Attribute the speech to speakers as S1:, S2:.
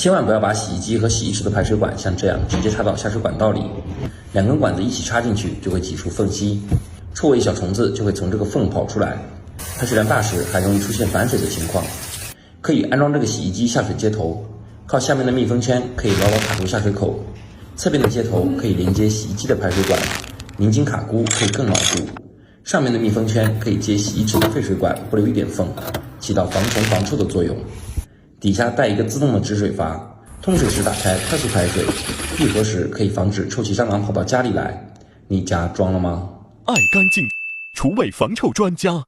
S1: 千万不要把洗衣机和洗衣池的排水管像这样直接插到下水管道里，2根管子一起插进去就会挤出缝隙，臭味小虫子就会从这个缝跑出来。排水量大时还容易出现反水的情况。可以安装这个洗衣机下水接头，靠下面的密封圈可以牢牢卡住下水口，侧边的接头可以连接洗衣机的排水管，拧紧卡箍可以更牢固。上面的密封圈可以接洗衣池的废水管，不留一点缝，起到防虫防臭的作用。底下带一个自动的止水阀，通水时打开快速排水，闭合时可以防止臭气蟑螂跑到家里来。你家装了吗？
S2: 爱干净，除味防臭专家。